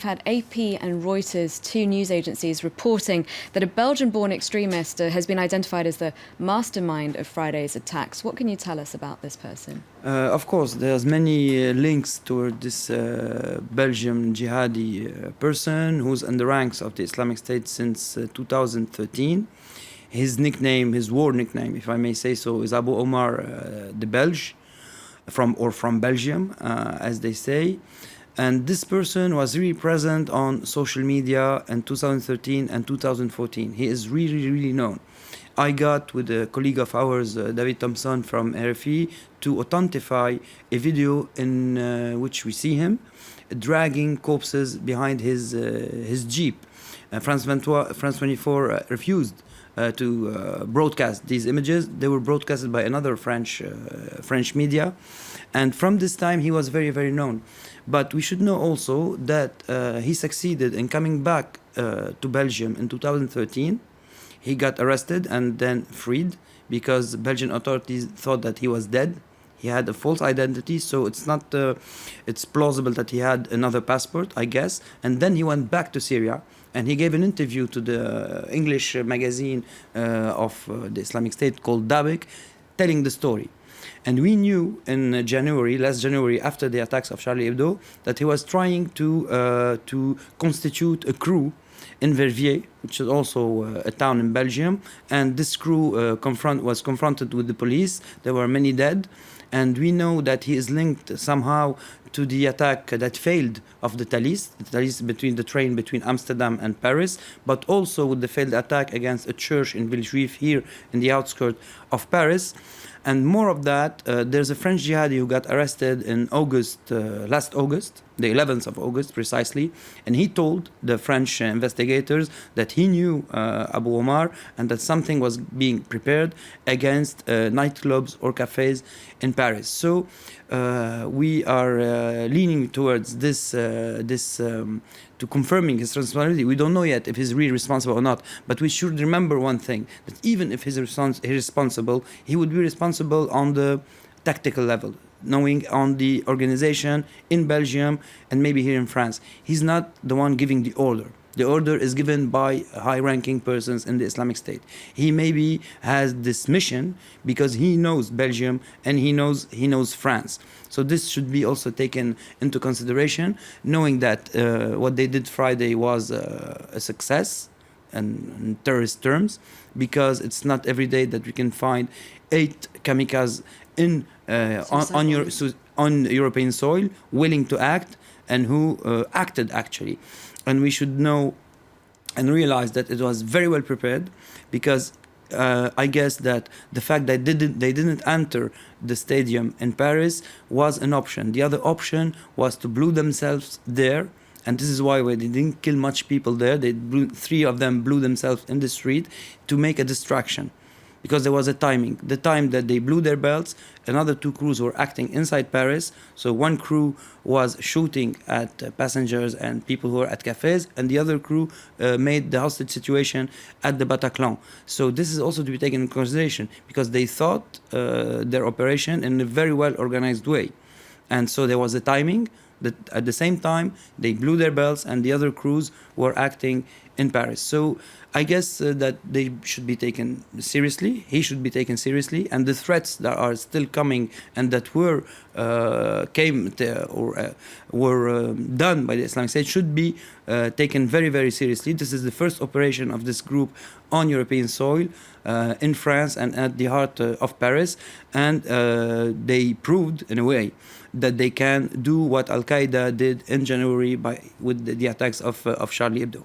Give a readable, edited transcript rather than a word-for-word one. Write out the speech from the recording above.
Had AP and Reuters, two news agencies, reporting that a Belgian-born extremist has been identified as the mastermind of Friday's attacks. What can you tell us about this person? Of course, there's many links toward this Belgian jihadi person who's in the ranks of the Islamic State since 2013. His nickname, his war nickname, if I may say so, is Abu Omar, the Belge, from Belgium, as they say. And this person was really present on social media in 2013 and 2014. He is really known. I got with a colleague of ours, David Thompson from RFE, to authentify a video in which we see him dragging corpses behind his Jeep. France 24 refused to broadcast these images. They were broadcasted by another French media. And from this time, he was very known. But we should know also that he succeeded in coming back to Belgium in 2013. He got arrested and then freed because Belgian authorities thought that he was dead. He had a false identity, so it's plausible that he had another passport, I guess. And then he went back to Syria, and he gave an interview to the English magazine of the Islamic State called Dabik, telling the story. And we knew in last January, after the attacks of Charlie Hebdo, that he was trying to constitute a crew in Verviers, which is also a town in Belgium. And this crew was confronted with the police. There were many dead. And we know that he is linked somehow to the attack that failed of the Thalys between the train between Amsterdam and Paris, but also with the failed attack against a church in Villejuif here in the outskirts of Paris. And more of that, there's a French jihadi who got arrested in last August, the 11th of August precisely, and he told the French investigators that he knew Abu Omar and that something was being prepared against nightclubs or cafes in Paris. So we are leaning towards this to confirming his responsibility. We don't know yet if he's really responsible or not, but we should remember one thing, that even if he's responsible, he would be responsible on the tactical level, knowing on the organization in Belgium and maybe here in France. He's not the one giving the order. The order is given by high-ranking persons in the Islamic State. He maybe has this mission because he knows Belgium and he knows France. So this should be also taken into consideration, knowing that what they did Friday was a success in terrorist terms, because it's not every day that we can find 8 kamikazes on European soil willing to act and who acted actually. And we should know and realize that it was very well prepared, because I guess that the fact that they didn't enter the stadium in Paris was an option. The other option was to blew themselves there, and this is why they didn't kill much people there. 3 of them blew themselves in the street to make a distraction, because there was a timing. The time that they blew their belts, another 2 crews were acting inside Paris. So one crew was shooting at passengers and people who were at cafes, and the other crew made the hostage situation at the Bataclan. So this is also to be taken into consideration, because they thought their operation in a very well organized way. And so there was a timing that at the same time they blew their belts and the other crews were acting in Paris. So I guess that they should be taken seriously. He should be taken seriously, and the threats that are still coming and that were done by the Islamic State should be taken very seriously. This is the first operation of this group on European soil in France and at the heart of Paris, and they proved in a way that they can do what Al-Qaeda did in January with the attacks of Charlie Hebdo.